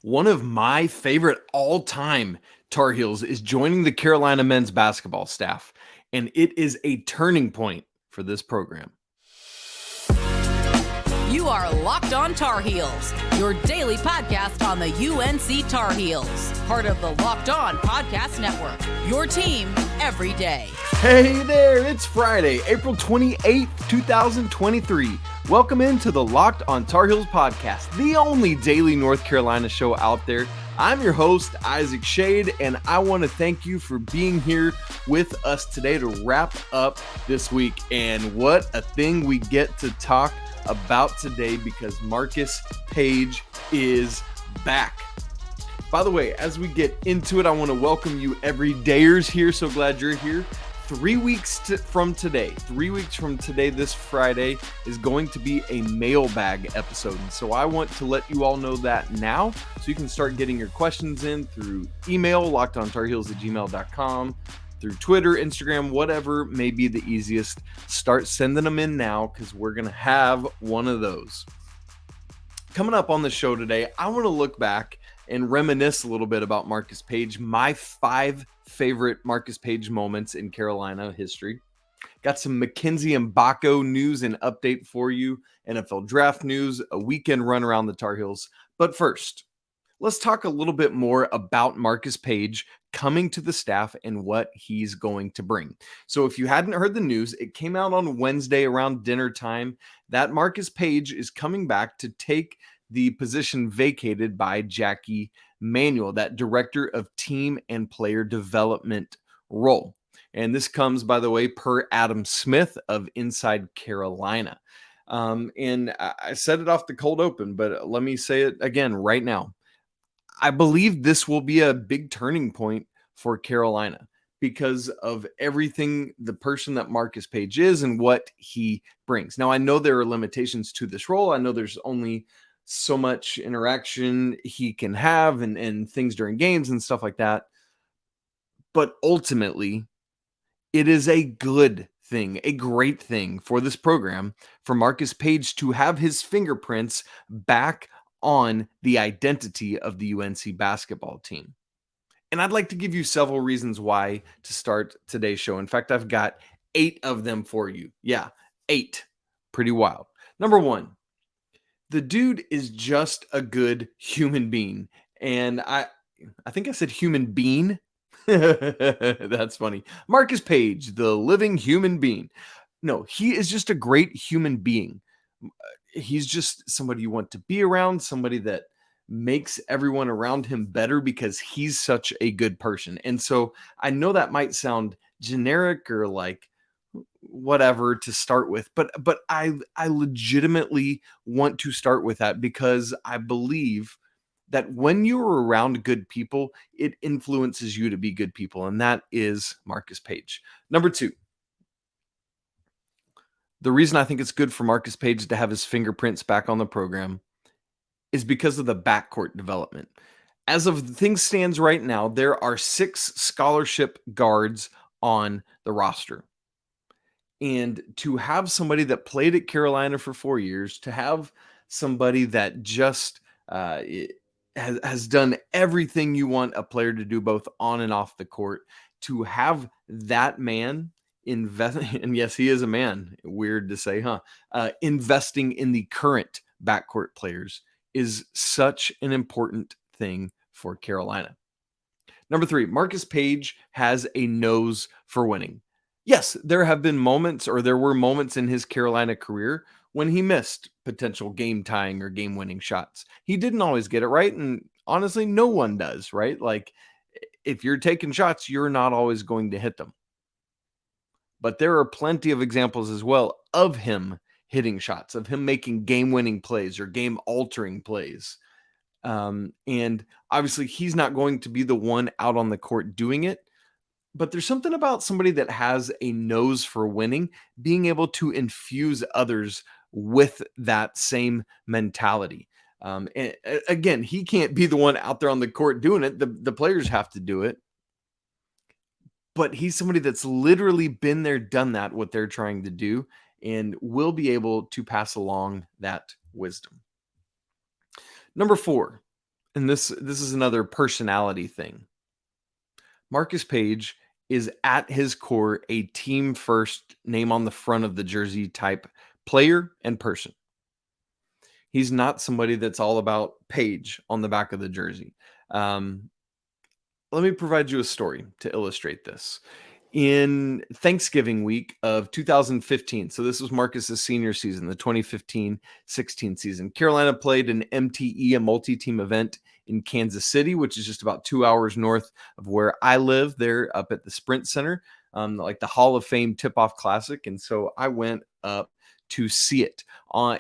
One of my favorite all-time Tar Heels is joining the Carolina men's basketball staff, and it is a turning point for this program. You are Locked On Tar Heels, your daily podcast on the UNC Tar Heels, part of the Locked On Podcast Network, your team every day. Hey there, it's Friday, April 28th, 2023. Welcome into the Locked On Tar Heels podcast, the only daily North Carolina show out there. I'm your host, Isaac Schade, and I want to thank you for being here with us today to wrap up this week. And what a thing we get to talk about today, because Marcus Paige is back. By the way, as we get into it, I want to welcome you everydayers here. So glad you're here. 3 weeks from today, this Friday, is going to be a mailbag episode. And so I want to let you all know that now, so you can start getting your questions in through email, lockedontarheels@gmail.com, through Twitter, Instagram, whatever may be the easiest. Start sending them in now, because we're going to have one of those. Coming up on the show today, I want to look back and reminisce a little bit about Marcus Paige, my 5 favorite Marcus Paige moments in Carolina history. Got some Mackenize Mgbako news and update for you, NFL draft news, a weekend run around the Tar Heels. But first, let's talk a little bit more about Marcus Paige coming to the staff and what he's going to bring. So if you hadn't heard the news, it came out on Wednesday around dinner time that Marcus Paige is coming back to take the position vacated by Jackie Manuel, that director of team and player development role. And this comes, by the way, per Adam Smith of Inside Carolina. And I said it off the cold open, but let me say it again right now. I believe this will be a big turning point for Carolina because of everything, the person that Marcus Paige is and what he brings. Now, I know there are limitations to this role. I know there's only so much interaction he can have and things during games and stuff like that. But ultimately, it is a good thing, a great thing for this program, for Marcus Paige to have his fingerprints back on the identity of the UNC basketball team. And I'd like to give you several reasons why to start today's show. In fact, I've got 8 of them for you. Yeah, 8. Pretty wild. Number 1, the dude is just a good human being. And I think I said human being. That's funny. Marcus Paige, the living human being. No, he is just a great human being. He's just somebody you want to be around, somebody that makes everyone around him better because he's such a good person. And so I know that might sound generic or like whatever to start with, but I legitimately want to start with that because I believe that when you're around good people, it influences you to be good people, and that is Marcus Paige. Number 2, the reason I think it's good for Marcus Paige to have his fingerprints back on the program is because of the backcourt development. As of things stands right now, there are 6 scholarship guards on the roster. And to have somebody that played at Carolina for 4 years, to have somebody that just has done everything you want a player to do, both on and off the court, to have that man invest, and yes, he is a man, weird to say, huh? Investing in the current backcourt players is such an important thing for Carolina. Number 3, Marcus Paige has a nose for winning. Yes, there were moments in his Carolina career when he missed potential game-tying or game-winning shots. He didn't always get it right, and honestly, no one does, right? Like, if you're taking shots, you're not always going to hit them. But there are plenty of examples as well of him hitting shots, of him making game-winning plays or game-altering plays. And obviously, he's not going to be the one out on the court doing it, but there's something about somebody that has a nose for winning, being able to infuse others with that same mentality. And again, he can't be the one out there on the court doing it. The players have to do it. But he's somebody that's literally been there, done that, what they're trying to do, and will be able to pass along that wisdom. Number 4, and this is another personality thing. Marcus Paige is at his core a team first, name on the front of the jersey type player and person. He's not somebody that's all about Paige on the back of the jersey. Let me provide you a story to illustrate this. In Thanksgiving week of 2015, so this was Marcus's senior season, the 2015-16 season, Carolina played an MTE, a multi-team event in Kansas City, which is just about 2 hours north of where I live, there up at the Sprint Center, like the Hall of Fame Tip-Off Classic. And so I went up to see it.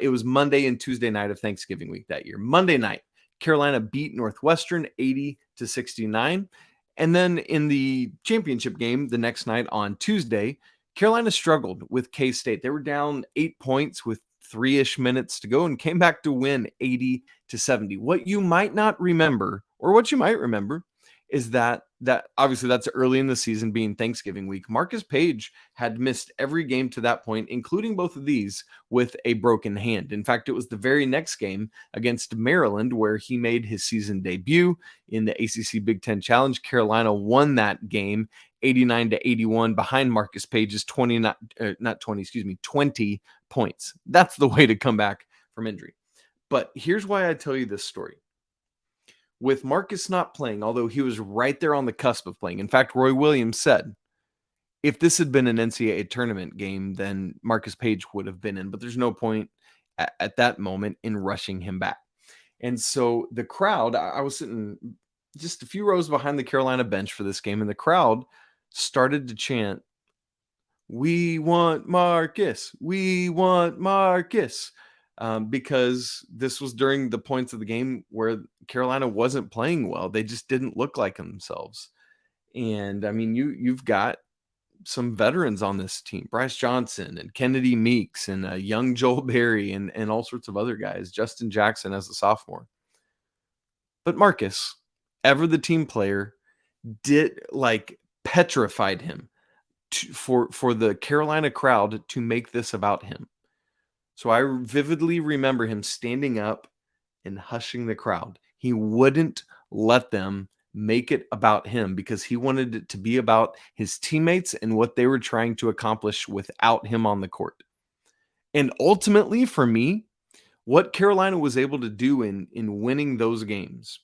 It was Monday and Tuesday night of Thanksgiving week that year. Monday night, Carolina beat Northwestern 80-69. And then in the championship game the next night on Tuesday, Carolina struggled with K-State. They were down 8 points with 3-ish minutes to go and came back to win 80-70. What you might not remember, or what you might remember, is that obviously that's early in the season, being Thanksgiving week. Marcus Paige had missed every game to that point, including both of these, with a broken hand. In fact, it was the very next game against Maryland where he made his season debut in the ACC Big Ten Challenge. Carolina won that game 89-81 behind Marcus Paige's 20 points. That's the way to come back from injury. But here's why I tell you this story. With Marcus not playing, although he was right there on the cusp of playing. In fact, Roy Williams said, if this had been an NCAA tournament game, then Marcus Paige would have been in. But there's no point at that moment in rushing him back. And so the crowd, I was sitting just a few rows behind the Carolina bench for this game, and the crowd started to chant, "We want Marcus. We want Marcus." Because this was during the points of the game where Carolina wasn't playing well. They just didn't look like themselves. And I mean, you've got some veterans on this team, Bryce Johnson and Kennedy Meeks and young Joel Berry and all sorts of other guys, Justin Jackson as a sophomore. But Marcus, ever the team player, petrified him for the Carolina crowd to make this about him. So I vividly remember him standing up and hushing the crowd. He wouldn't let them make it about him because he wanted it to be about his teammates and what they were trying to accomplish without him on the court. And ultimately, for me, what Carolina was able to do in winning those games,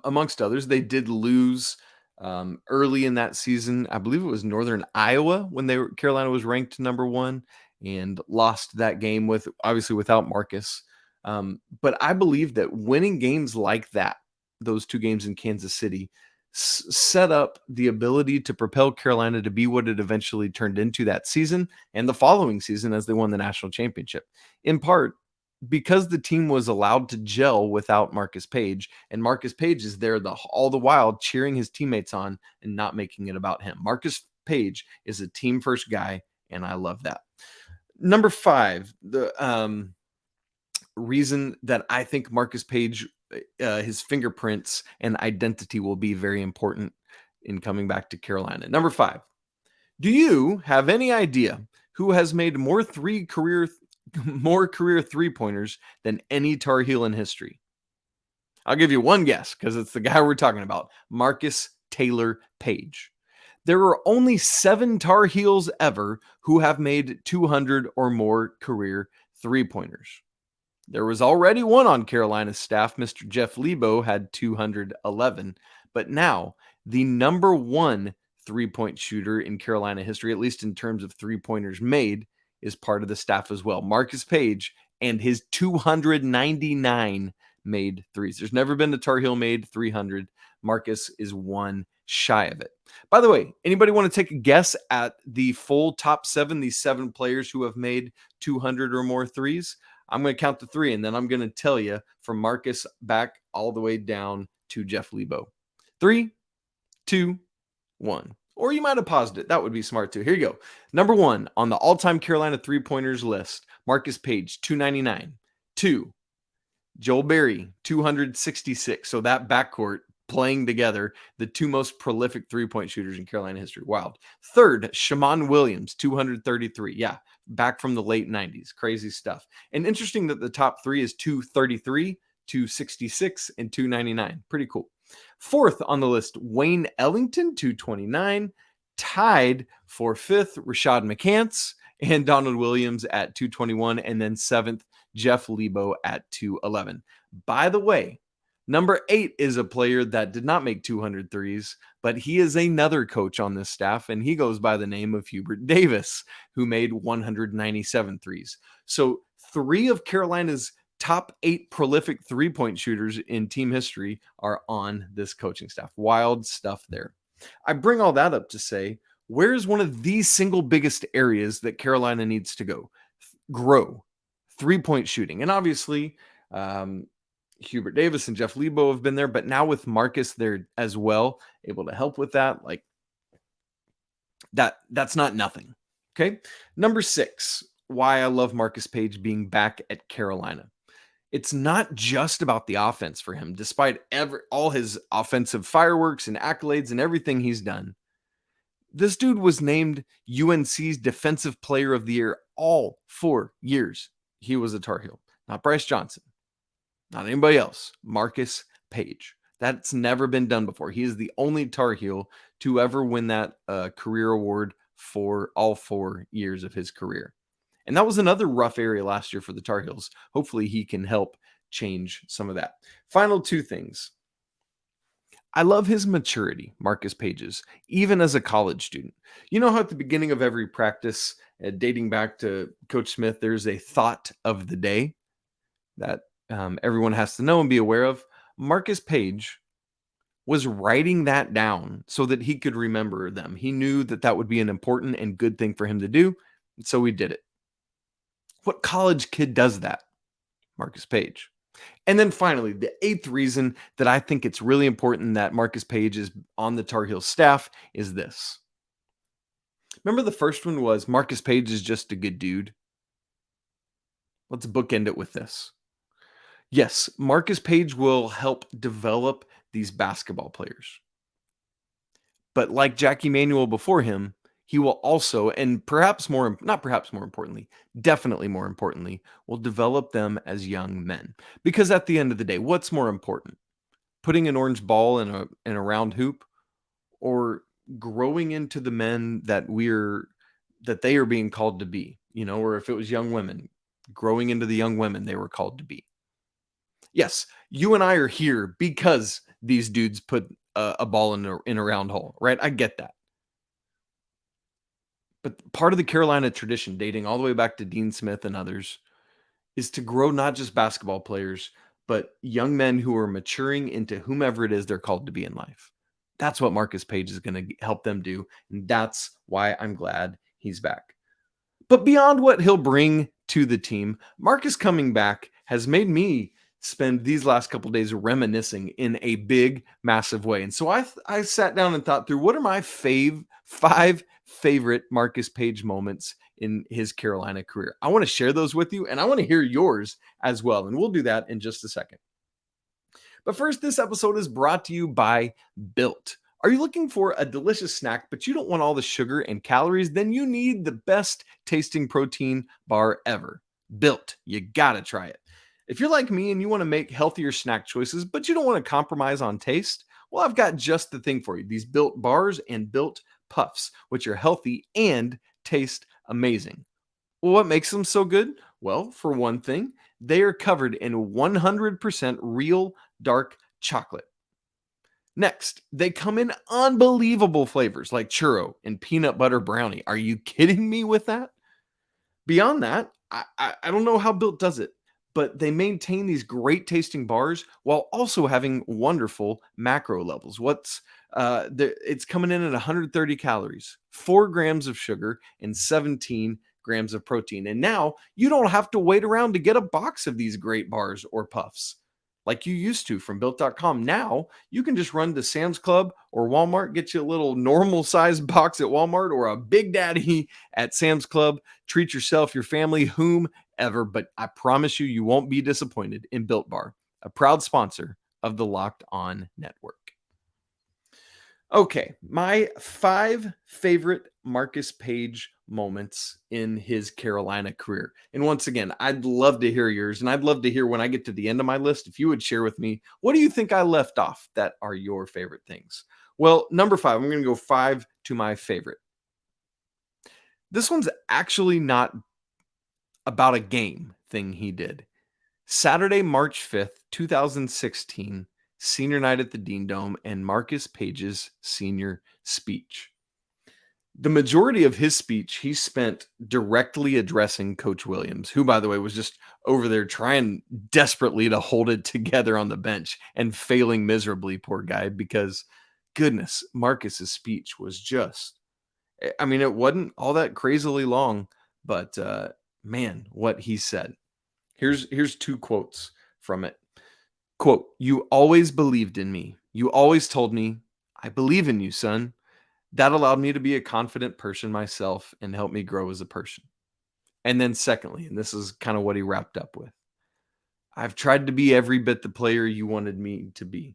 amongst others, they did lose early in that season. I believe it was Northern Iowa when Carolina was ranked number 1. And lost that game without Marcus. But I believe that winning games like that, those 2 games in Kansas City, set up the ability to propel Carolina to be what it eventually turned into that season and the following season as they won the national championship. In part because the team was allowed to gel without Marcus Paige, and Marcus Paige is there all the while cheering his teammates on and not making it about him. Marcus Paige is a team first guy, and I love that. Number 5, the reason that I think Marcus Paige, his fingerprints and identity will be very important in coming back to Carolina. Number 5, do you have any idea who has made more career 3-pointers than any Tar Heel in history? I'll give you one guess because it's the guy we're talking about, Marcus Taylor Paige. There are only 7 Tar Heels ever who have made 200 or more career 3-pointers. There was already one on Carolina's staff. Mr. Jeff Lebo had 211. But now, the number 1 3-point shooter in Carolina history, at least in terms of 3-pointers made, is part of the staff as well. Marcus Paige and his 299 made threes. There's never been a Tar Heel made 300. Marcus is 1 shy of it. By the way, anybody want to take a guess at the full top 7, these 7 players who have made 200 or more threes? I'm going to count to 3, and then I'm going to tell you from Marcus back all the way down to Jeff Lebo. 3, 2, 1. Or you might have paused it. That would be smart too. Here you go. Number 1 on the all-time Carolina 3-pointers list, Marcus Paige, 299. 2, Joel Berry, 266. So that backcourt playing together, the 2 most prolific 3-point shooters in Carolina history. Wild. 3rd, Simeon Wilcher, 233. Yeah, back from the late 90s. Crazy stuff. And interesting that the top 3 is 233, 266 and 299. Pretty cool. Fourth on the list, Wayne Ellington, 229. Tied for fifth, Rashad McCants and Donald Williams at 221. And then seventh, Jeff Lebo at 211. By the way, number 8 is a player that did not make 200 threes, but he is another coach on this staff, and he goes by the name of Hubert Davis, who made 197 threes. So 3 of Carolina's top 8 prolific three-point shooters in team history are on this coaching staff. Wild stuff there. I bring all that up to say, where's one of the single biggest areas that Carolina needs to grow? Three-point shooting. And obviously, Hubert Davis and Jeff Lebo have been there, but now with Marcus there as well, able to help with that, like that's not nothing. Okay. Number 6, why I love Marcus Paige being back at Carolina. It's not just about the offense for him, despite all his offensive fireworks and accolades and everything he's done. This dude was named UNC's Defensive Player of the Year all 4 years he was a Tar Heel. Not Bryce Johnson, not anybody else. Marcus Paige. That's never been done before. He is the only Tar Heel to ever win that career award for all 4 years of his career. And that was another rough area last year for the Tar Heels. Hopefully he can help change some of that. Final 2 things. I love his maturity, Marcus Paige's, even as a college student. You know how at the beginning of every practice, dating back to Coach Smith, there's a thought of the day that everyone has to know and be aware of. Marcus Paige was writing that down so that he could remember them. He knew that that would be an important and good thing for him to do, and so he did it. What college kid does that? Marcus Paige. And then finally, the 8th reason that I think it's really important that Marcus Paige is on the Tar Heels staff is this. Remember the first one was Marcus Paige is just a good dude? Let's bookend it with this. Yes, Marcus Paige will help develop these basketball players. But like Jackie Manuel before him, he will also, and definitely more importantly, will develop them as young men. Because at the end of the day, what's more important? Putting an orange ball in a round hoop, or growing into the men that they are being called to be, or if it was young women, growing into the young women they were called to be. Yes, you and I are here because these dudes put a ball in a round hole, right? I get that. But part of the Carolina tradition, dating all the way back to Dean Smith and others, is to grow not just basketball players, but young men who are maturing into whomever it is they're called to be in life. That's what Marcus Paige is going to help them do, and that's why I'm glad he's back. But beyond what he'll bring to the team, Marcus coming back has made me spend these last couple of days reminiscing in a big, massive way. And so I sat down and thought through what are my 5 favorite Marcus Paige moments in his Carolina career. I want to share those with you, and I want to hear yours as well. And we'll do that in just a second. But first, this episode is brought to you by Built. Are you looking for a delicious snack, but you don't want all the sugar and calories? Then you need the best tasting protein bar ever. Built. You gotta try it. If you're like me and you want to make healthier snack choices, but you don't want to compromise on taste, well, I've got just the thing for you. These Built bars and Built puffs, which are healthy and taste amazing. Well, what makes them so good? Well, for one thing, they are covered in 100% real dark chocolate. Next, they come in unbelievable flavors like churro and peanut butter brownie. Are you kidding me with that? Beyond that, I don't know how Built does it, but they maintain these great tasting bars while also having wonderful macro levels. It's coming in at 130 calories, 4 grams of sugar, and 17 grams of protein. And now you don't have to wait around to get a box of these great bars or puffs like you used to from Built.com. Now you can just run to Sam's Club or Walmart, get you a little normal sized box at Walmart or a Big Daddy at Sam's Club. Treat yourself, your family, whomever, but I promise you won't be disappointed in Built Bar, a proud sponsor of the Locked On Network. Okay, my 5 favorite Marcus Paige moments in his Carolina career. And once again, I'd love to hear yours, and I'd love to hear when I get to the end of my list, if you would share with me, what do you think I left off that are your favorite things? Well, number 5, I'm going to go 5 to my favorite. This one's actually not about a game thing he did. Saturday, March 5th, 2016, senior night at the Dean Dome, and Marcus Paige's senior speech. The majority of his speech he spent directly addressing Coach Williams, who, by the way, was just over there trying desperately to hold it together on the bench and failing miserably, poor guy, because goodness, Marcus's speech was just, I mean, it wasn't all that crazily long, but man, what he said. Here's 2 quotes from it. Quote, "You always believed in me. You always told me, I believe in you, son. That allowed me to be a confident person myself and helped me grow as a person." And then secondly, and this is kind of what he wrapped up with, "I've tried to be every bit the player you wanted me to be,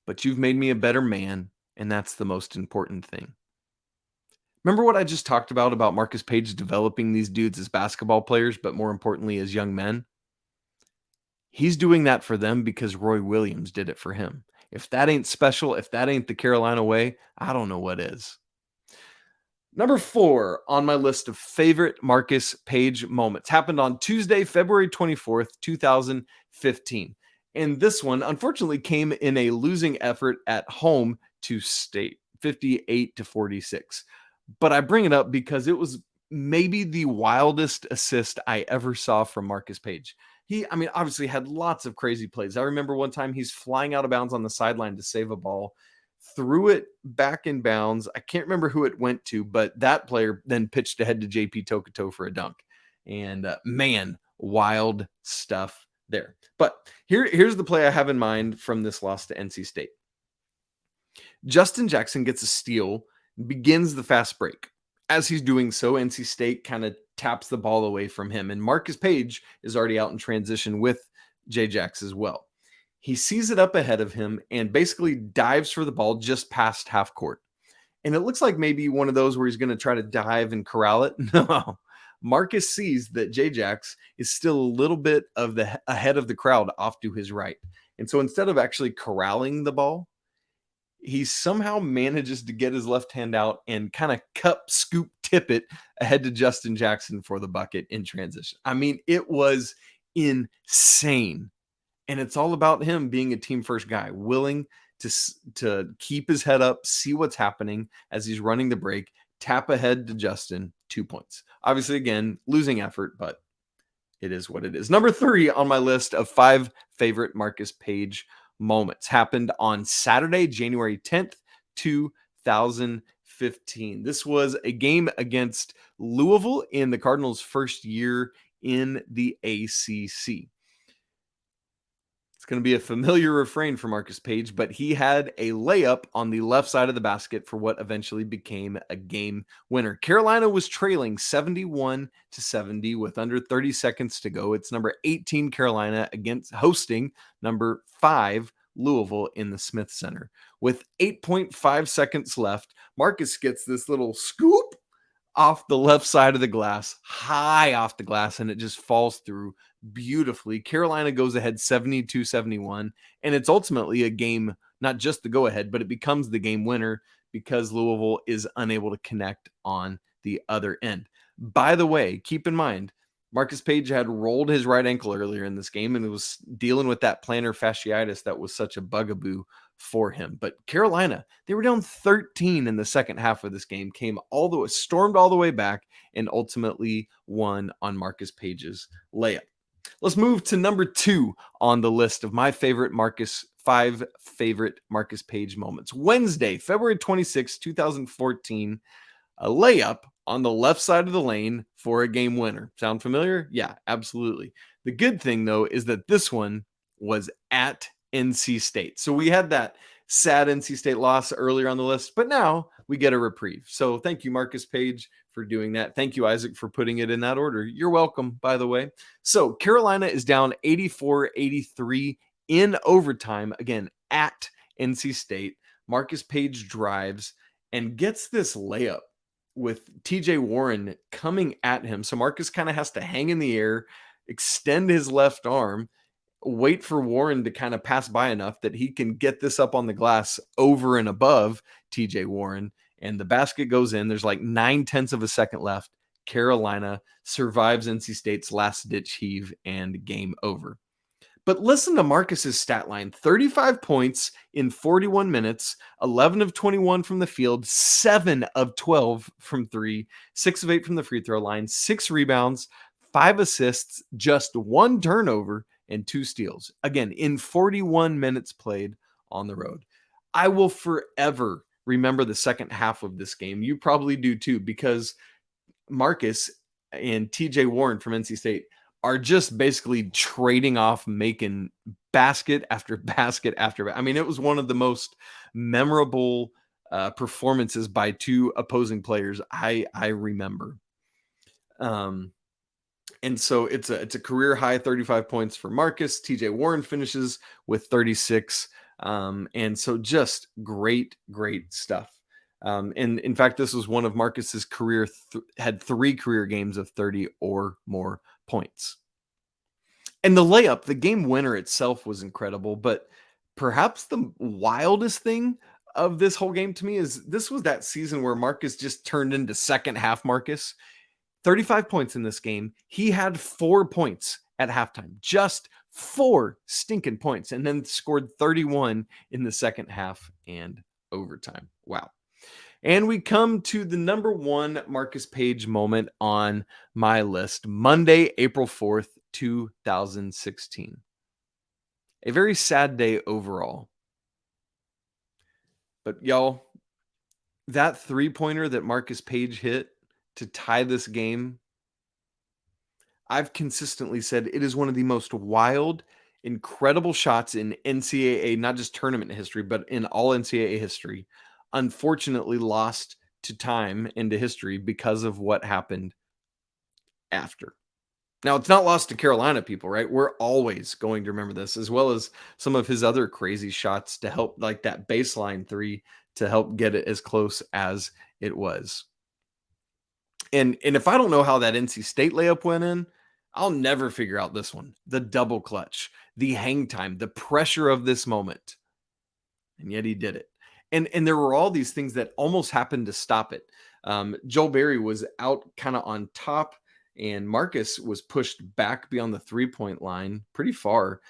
but you've made me a better man, and that's the most important thing." Remember what I just talked about Marcus Paige developing these dudes as basketball players, but more importantly, as young men? He's doing that for them because Roy Williams did it for him. If that ain't special, if that ain't the Carolina way, I don't know what is. Number 4 on my list of favorite Marcus Paige moments happened on Tuesday, February 24th, 2015. And this one, unfortunately, came in a losing effort at home to State, 58-46. But I bring it up because it was maybe the wildest assist I ever saw from Marcus Paige. Obviously had lots of crazy plays. I remember one time he's flying out of bounds on the sideline to save a ball, threw it back in bounds. I can't remember who it went to, but that player then pitched ahead to JP Tokoto for a dunk. And man, wild stuff there. But here's the play I have in mind from this loss to NC State. Justin Jackson gets a steal, begins the fast break. As he's doing so, NC State kind of taps the ball away from him, and Marcus Paige is already out in transition with J-Jax as well. He sees it up ahead of him and basically dives for the ball just past half court. And it looks like maybe one of those where he's going to try to dive and corral it. No, Marcus sees that J-Jax is still a little bit ahead of the crowd off to his right. And so instead of actually corralling the ball, he somehow manages to get his left hand out and kind of scoop, tip it ahead to Justin Jackson for the bucket in transition. I mean, it was insane. And it's all about him being a team first guy, willing to keep his head up, see what's happening as he's running the break, tap ahead to Justin, 2 points. Obviously, again, losing effort, but it is what it is. Number 3 on my list of 5 favorite Marcus Paige moments happened on Saturday, January 10th, 2015. This was a game against Louisville in the Cardinals' first year in the ACC. It's going to be a familiar refrain for Marcus Paige, but he had a layup on the left side of the basket for what eventually became a game winner. Carolina was trailing 71-70 with under 30 seconds to go. It's number 18 Carolina against hosting number 5 Louisville in the Smith Center. With 8.5 seconds left, Marcus gets this little scoop off the left side of the glass, high off the glass, and it just falls through beautifully. Carolina goes ahead 72-71, and it's ultimately a game, not just the go-ahead, but it becomes the game winner because Louisville is unable to connect on the other end. By the way, keep in mind, Marcus Paige had rolled his right ankle earlier in this game and was dealing with that plantar fasciitis that was such a bugaboo for him. But Carolina, they were down 13 in the second half of this game, stormed all the way back, and ultimately won on Marcus Paige's layup. Let's move to number 2 on the list of my 5 favorite Marcus Paige moments. Wednesday, February 26, 2014, a layup on the left side of the lane for a game winner. Sound familiar? Yeah, absolutely. The good thing, though, is that this one was at NC State. So we had that sad NC State loss earlier on the list, but now we get a reprieve. So thank you, Marcus Paige, for doing that. Thank you, Isaac, for putting it in that order. You're welcome, by the way. So Carolina is down 84-83 in overtime, again, at NC State. Marcus Paige drives and gets this layup with TJ Warren coming at him. So Marcus kind of has to hang in the air, extend his left arm, wait for Warren to kind of pass by enough that he can get this up on the glass over and above TJ Warren. And the basket goes in. There's like 9/10 of a second left. Carolina survives NC State's last-ditch heave and game over. But listen to Marcus's stat line. 35 points in 41 minutes, 11 of 21 from the field, 7 of 12 from 3, 6 of 8 from the free throw line, 6 rebounds, 5 assists, just 1 turnover, and 2 steals. Again, in 41 minutes played on the road. I will forever remember the second half of this game. You probably do too, because Marcus and TJ Warren from NC State are just basically trading off, making basket after basket after basket. I mean, it was one of the most memorable performances by two opposing players I remember. And so it's a career high 35 points for Marcus. TJ Warren finishes with 36. And so just great stuff. And in fact, this was one of Marcus's career, had 3 career games of 30 or more points. And the layup, the game winner itself was incredible, but perhaps the wildest thing of this whole game to me is this was that season where Marcus just turned into second half Marcus. 35 points in this game. He had 4 points at halftime, just 4 stinking points, and then scored 31 in the second half and overtime. Wow. And we come to the number 1 Marcus Paige moment on my list, Monday, April 4th, 2016. A very sad day overall. But y'all, that 3-pointer that Marcus Paige hit to tie this game, I've consistently said it is one of the most wild, incredible shots in NCAA, not just tournament history, but in all NCAA history. Unfortunately lost to time and to history because of what happened after. Now, it's not lost to Carolina people, right? We're always going to remember this, as well as some of his other crazy shots to help, like that baseline 3, to help get it as close as it was. And if I don't know how that NC State layup went in, I'll never figure out this one. The double clutch, the hang time, the pressure of this moment. And yet he did it. And there were all these things that almost happened to stop it. Joel Berry was out kind of on top, and Marcus was pushed back beyond the 3-point line pretty far.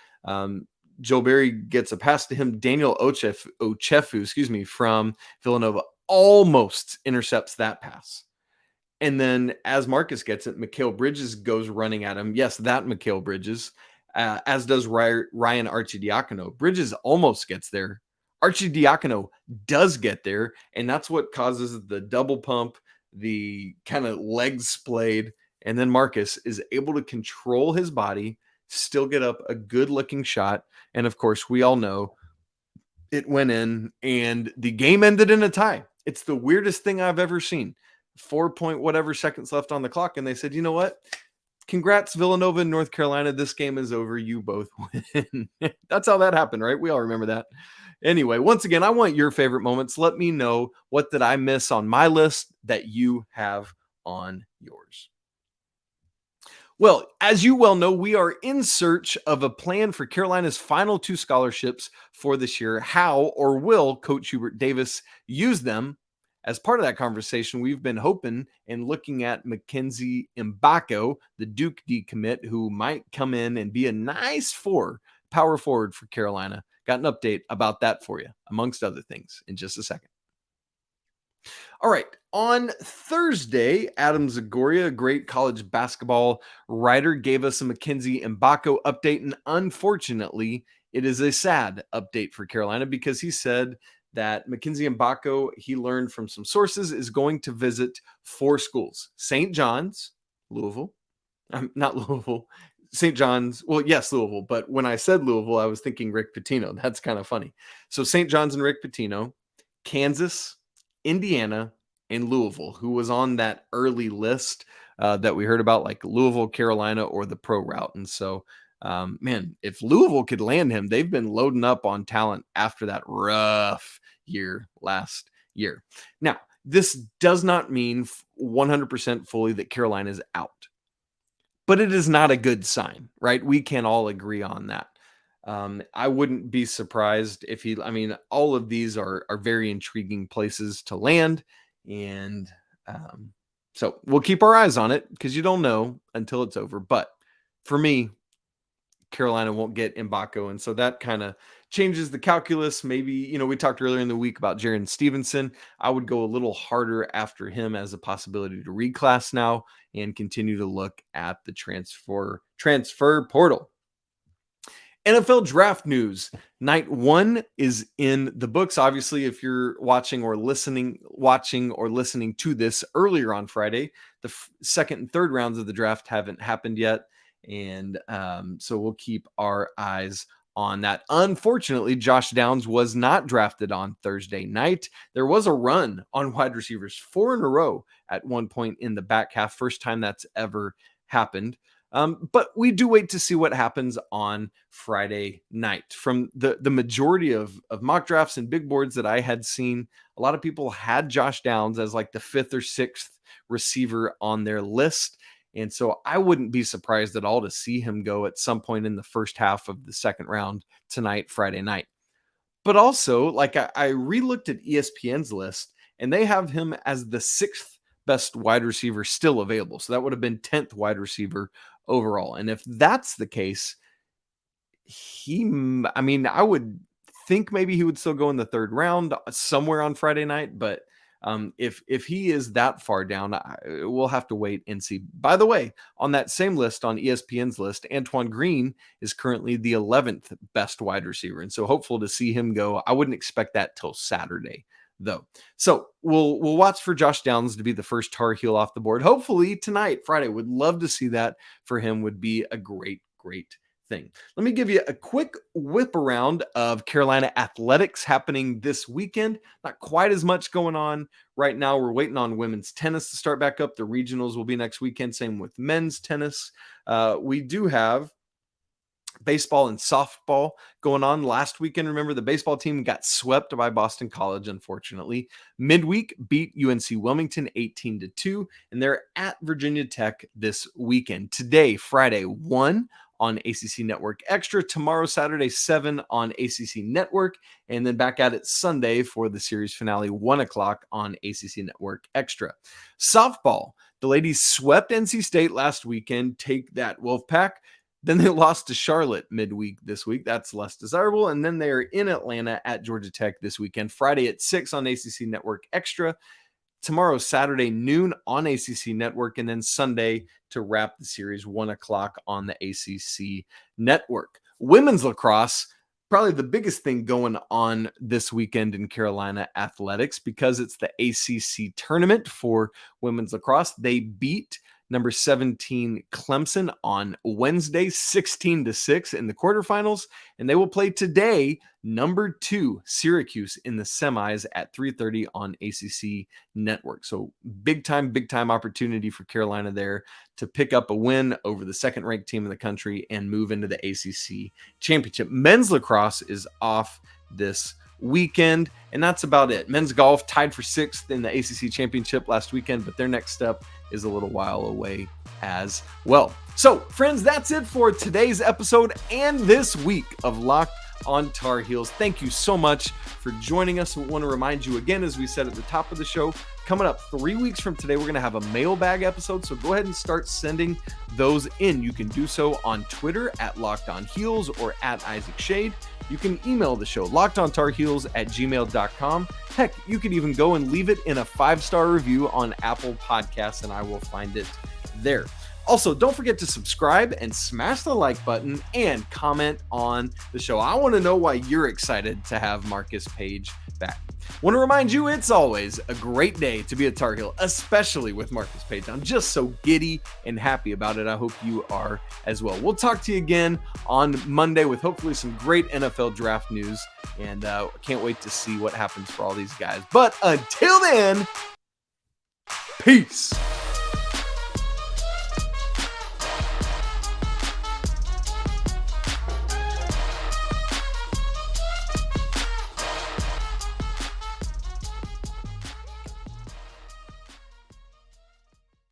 Joel Berry gets a pass to him. Daniel Ochefu, from Villanova almost intercepts that pass. And then as Marcus gets it, Mikal Bridges goes running at him. Yes, that Mikal Bridges, as does Ryan Arcidiacono. Bridges almost gets there. Arcidiacono does get there, and that's what causes the double pump, the kind of leg splayed, and then Marcus is able to control his body, still get up a good-looking shot, and of course, we all know it went in, and the game ended in a tie. It's the weirdest thing I've ever seen. 4 point whatever seconds left on the clock, and they said, you know what? Congrats, Villanova and North Carolina. This game is over. You both win. That's how that happened, right? We all remember that. Anyway, once again, I want your favorite moments. Let me know, what did I miss on my list that you have on yours? Well, as you well know, we are in search of a plan for Carolina's final 2 scholarships for this year. How or will Coach Hubert Davis use them? As part of that conversation, we've been hoping and looking at Mackenize Mgbako, the Duke decommit, who might come in and be a nice power forward for Carolina. Got an update about that for you, amongst other things, in just a second. All right. On Thursday, Adam Zagoria, a great college basketball writer, gave us a Mackenize Mgbako update. And unfortunately, it is a sad update for Carolina, because he said that Mackenize Mgbako, he learned from some sources, is going to visit 4 schools. St. John's, Louisville. Not Louisville. St. John's. Well, yes, Louisville. But when I said Louisville, I was thinking Rick Pitino. That's kind of funny. So St. John's and Rick Pitino, Kansas, Indiana, and Louisville, who was on that early list that we heard about, like Louisville, Carolina, or the pro route. And so Man, if Louisville could land him, they've been loading up on talent after that rough year last year. Now, this does not mean 100% fully that Carolina is out, but it is not a good sign, right? We can all agree on that. I wouldn't be surprised if all of these are very intriguing places to land. And so we'll keep our eyes on it because you don't know until it's over. But for me, Carolina won't get Mgbako. And so that kind of changes the calculus. Maybe, we talked earlier in the week about Jarin Stevenson. I would go a little harder after him as a possibility to reclass now and continue to look at the transfer portal. NFL draft news. Night 1 is in the books. Obviously, if you're watching or listening to this earlier on Friday, the second and third rounds of the draft haven't happened yet. And so we'll keep our eyes on that. Unfortunately, Josh Downs was not drafted on Thursday night. There was a run on wide receivers, 4 in a row at one point in the back half. First time that's ever happened. But we do wait to see what happens on Friday night. From the majority of mock drafts and big boards that I had seen, a lot of people had Josh Downs as like the 5th or 6th receiver on their list. And so I wouldn't be surprised at all to see him go at some point in the first half of the second round tonight, Friday night. But also, like I re-looked at ESPN's list, and they have him as the 6th best wide receiver still available. So that would have been 10th wide receiver overall. And if that's the case, I would think maybe he would still go in the third round somewhere on Friday night. But if he is that far down, we'll have to wait and see. By the way, on that same list, on ESPN's list, Antoine Green is currently the 11th best wide receiver. And so hopeful to see him go. I wouldn't expect that till Saturday, though. So we'll watch for Josh Downs to be the first Tar Heel off the board. Hopefully tonight, Friday. Would love to see that for him. Would be a great thing. Let me give you a quick whip around of Carolina athletics happening this weekend. Not quite as much going on right now. We're waiting on women's tennis to start back up. The regionals will be next weekend. Same with men's tennis. We do have baseball and softball going on last weekend. Remember, the baseball team got swept by Boston College, unfortunately. Midweek beat UNC Wilmington 18-2, and they're at Virginia Tech this weekend. Today, Friday, 1 on ACC Network Extra. Tomorrow, Saturday, 7 on ACC Network, and then back at it Sunday for the series finale, 1 o'clock on ACC Network Extra. Softball, the ladies swept NC State last weekend. Take that, Wolfpack. Then they lost to Charlotte midweek this week. That's less desirable. And then they are in Atlanta at Georgia Tech this weekend, Friday at 6 on ACC Network Extra. Tomorrow, Saturday, noon on ACC Network. And then Sunday to wrap the series, 1 o'clock on the ACC Network. Women's lacrosse, probably the biggest thing going on this weekend in Carolina athletics because it's the ACC tournament for women's lacrosse. They beat number 17 Clemson on Wednesday, 16-6 in the quarterfinals. And they will play today, number 2 Syracuse in the semis at 3:30 on ACC Network. So big time opportunity for Carolina there to pick up a win over the second-ranked team in the country and move into the ACC championship. Men's lacrosse is off this weekend, and that's about it. Men's golf tied for 6th in the ACC championship last weekend, but their next step is a little while away as well. So, friends, that's it for today's episode and this week of Locked on Tar Heels. Thank you so much for joining us. I want to remind you again, as we said at the top of the show, coming up 3 weeks from today, we're going to have a mailbag episode. So go ahead and start sending those in. You can do so on Twitter at Locked on Heels or at Isaac Schade. You can email the show, lockedontarheels@gmail.com. Heck, you could even go and leave it in a 5-star review on Apple Podcasts, and I will find it there. Also, don't forget to subscribe and smash the like button and comment on the show. I want to know why you're excited to have Marcus Paige back. Want to remind you, it's always a great day to be a Tar Heel, especially with Marcus Paige. I'm just so giddy and happy about it. I hope you are as well. We'll talk to you again on Monday with hopefully some great NFL draft news, and can't wait to see what happens for all these guys. But until then, peace.